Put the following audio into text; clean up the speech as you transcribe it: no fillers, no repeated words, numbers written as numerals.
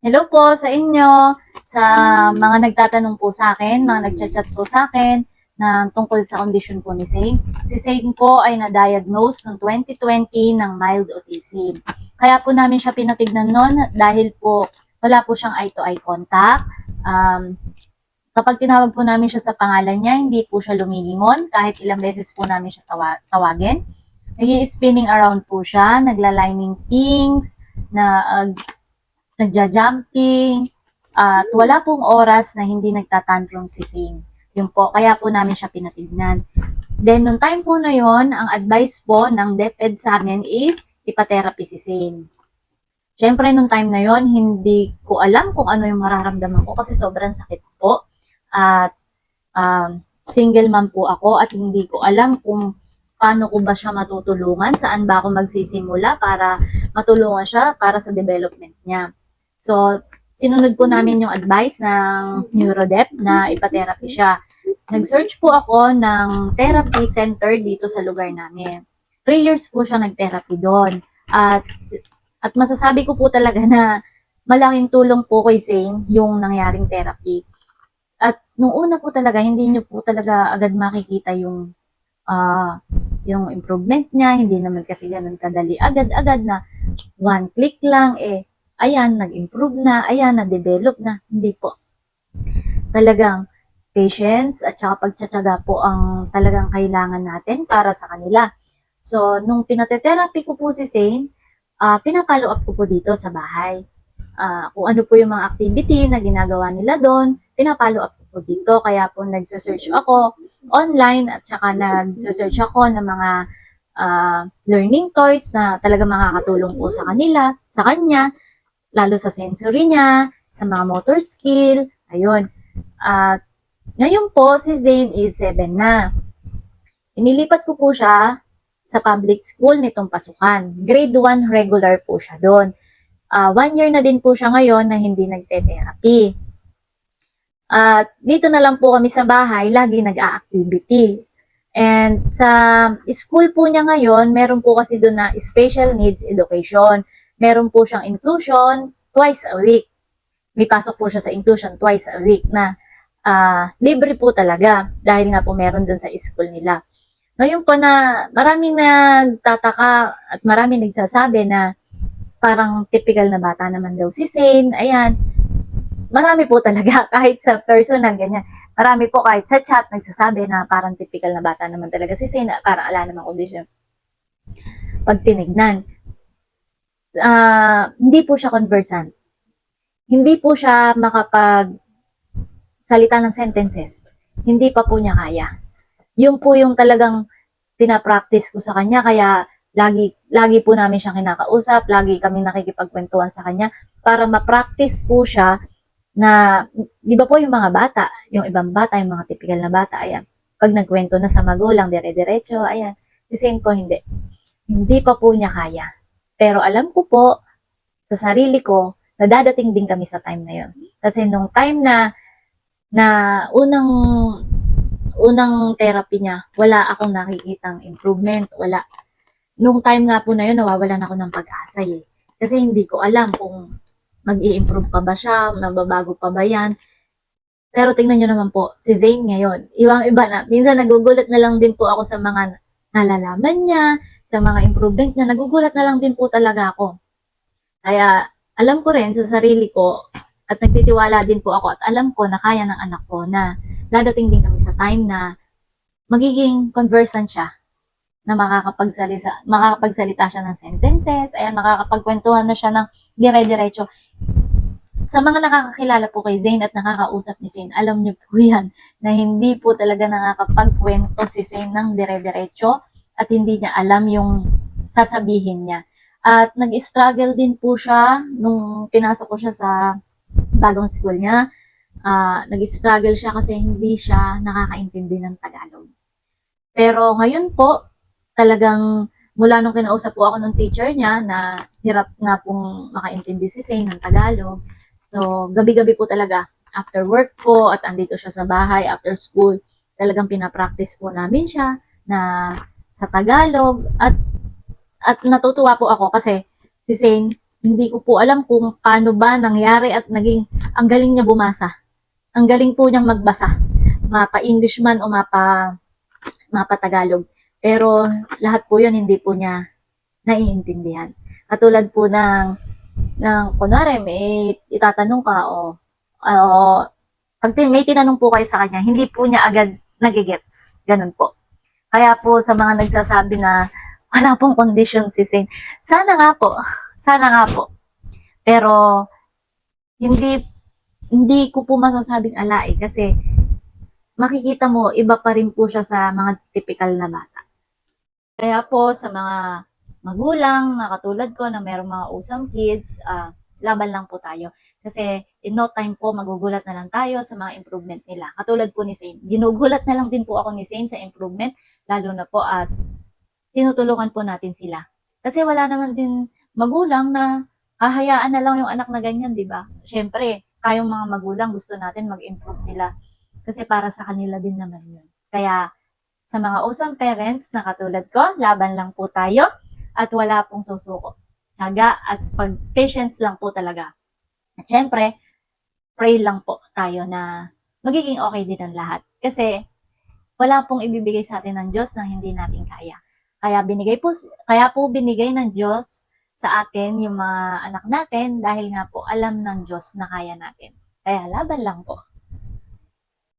Hello po sa inyo, sa mga nagtatanong po sa akin, mga nagchat-chat po sa akin na tungkol sa kondisyon po ni Zane. Si Zane po ay na-diagnose noong 2020 ng mild autism. Kaya po namin siya pinatignan noon dahil po wala po siyang eye-to-eye contact. Kapag tinawag po namin siya sa pangalan niya, hindi po siya lumilingon kahit ilang beses po namin siya tawagin. Nag-spinning around po siya, nagla-lining things, nagja-jumping, at wala pong oras na hindi nagtatantrum si Zane. Yun po, kaya po namin siya pinatignan. Then, nung time po na yon, ang advice po ng DepEd sa amin is ipatherapy si Zane. Siyempre, nung time na yon, hindi ko alam kung ano yung mararamdaman ko kasi sobrang sakit po. At single mom po ako at hindi ko alam kung paano ko ba siya matutulungan, saan ba ako magsisimula para matulungan siya para sa development niya. So, sinunod po namin yung advice ng NeuroDep na ipatherapy siya. Nag-search po ako ng therapy center dito sa lugar namin. 3 years po siya nag-therapy doon. At masasabi ko po talaga na malaking tulong po kay Zane yung nangyaring therapy. At nung una po talaga, hindi niyo po talaga agad makikita yung improvement niya. Hindi naman kasi ganun kadali. Agad-agad na one click lang, ayan, nag-improve na, ayan, na-develop na. Hindi po. Talagang patience at saka pagtsatsaga po ang talagang kailangan natin para sa kanila. So, nung pinate-therapy ko po si Zane, pinapollow up ko po dito sa bahay. Kung ano po yung mga activity na ginagawa nila doon, pinapollow up ko po dito. Kaya po nagsesearch ako online at saka nagsesearch ako ng mga learning toys na talaga makakatulong po sa kanila, sa kanya, lalo sa sensory niya, sa mga motor skill, ayun. At ngayon po, si Zane is 7 na. Inilipat ko po siya sa public school nitong pasukan. Grade 1 regular po siya doon. 1 year na din po siya ngayon na hindi nagte-therapy. At dito na lang po kami sa bahay, lagi nag-a-activity. And sa school po niya ngayon, meron po kasi doon na special needs education. Meron po siyang inclusion twice a week. May pasok po siya sa inclusion twice a week na libre po talaga dahil nga po meron doon sa school nila. Ngayon po na maraming nagtataka at maraming nagsasabi na parang typical na bata naman daw si Zane. Ayan, marami po talaga kahit sa personal ganyan. Marami po kahit sa chat nagsasabi na parang typical na bata naman talaga si Zane, parang ala namang kondisyon. Pag tinignan, hindi po siya conversant. Hindi po siya makapagsalita ng sentences. Hindi pa po niya kaya. Yung po yung talagang pinapractice ko sa kanya, kaya lagi po namin siyang kinakausap, lagi kami nakikipagkwentuhan sa kanya para ma-practice po siya na, di ba po yung mga bata, yung ibang bata, yung mga typical na bata, ayan, pag nagkwento na sa magulang, dire-diretso, ayan, si Zane po hindi. Hindi pa po niya kaya. Pero alam ko po, sa sarili ko, na dadating din kami sa time na yun. Kasi nung time na unang therapy niya, wala akong nakikitang improvement, wala. Nung time nga po na yun, nawawalan ako ng pag-asa Kasi hindi ko alam kung mag-i-improve pa ba siya, mababago pa ba yan. Pero tingnan nyo naman po, si Zane ngayon, ibang-iba na. Minsan nagugulat na lang din po ako sa mga nalalaman niya, sa mga improvement niya, nagugulat na lang din po talaga ako. Kaya alam ko rin sa sarili ko at nagtitiwala din po ako at alam ko na kaya ng anak ko na dadating din kami sa time na magiging conversant siya na makakapagsalita siya ng sentences, ayan, makakapagkwentuhan na siya ng dire-diretso. Sa mga nakakakilala po kay Zane at nakakausap ni Zane, alam niyo po yan, na hindi po talaga nakakapagkwento si Zane ng dire-diretso at hindi niya alam yung sasabihin niya. At nag-struggle din po siya nung pinasok ko siya sa bagong school niya. Nag-struggle siya kasi hindi siya nakakaintindi ng Tagalog. Pero ngayon po, talagang mula nung kinausap po ako ng teacher niya na hirap nga pong makaintindi si Zane ng Tagalog. So, gabi-gabi po talaga after work ko at andito siya sa bahay after school, talagang pinapractice po namin siya na sa Tagalog at natutuwa po ako kasi si Zane Hindi ko po alam kung paano ba nangyari at naging, ang galing niya bumasa. Ang galing po niyang magbasa. Mapa-English man o mapa-Tagalog. Pero lahat po yun hindi po niya naiintindihan. Katulad po kunwari, may itatanong ka pag may tinanong po kayo sa kanya, hindi po niya agad nagigets. Ganun po. Kaya po sa mga nagsasabi na wala pong condition si Saint, sana nga po, sana nga po. Pero hindi hindi ko po masasabing ala kasi makikita mo iba pa rin po siya sa mga typical na bata. Kaya po sa mga magulang na katulad ko na mayroong mga usam kids, laban lang po tayo. Kasi in no time po, magugulat na lang tayo sa mga improvement nila. Katulad po ni Saint. Ginugulat na lang din po ako ni Saint sa improvement, lalo na po at tinutulungan po natin sila. Kasi wala naman din magulang na hahayaan na lang yung anak na ganyan, di ba? Siyempre, tayong mga magulang gusto natin mag-improve sila. Kasi para sa kanila din naman yun. Kaya sa mga usang parents na katulad ko, laban lang po tayo at wala pong susuko. Tiyaga at patience lang po talaga. At syempre, pray lang po tayo na magiging okay din ang lahat. Kasi wala pong ibibigay sa atin ng Diyos na hindi natin kaya. Kaya po binigay ng Diyos sa atin yung mga anak natin dahil nga po alam ng Diyos na kaya natin. Kaya laban lang po.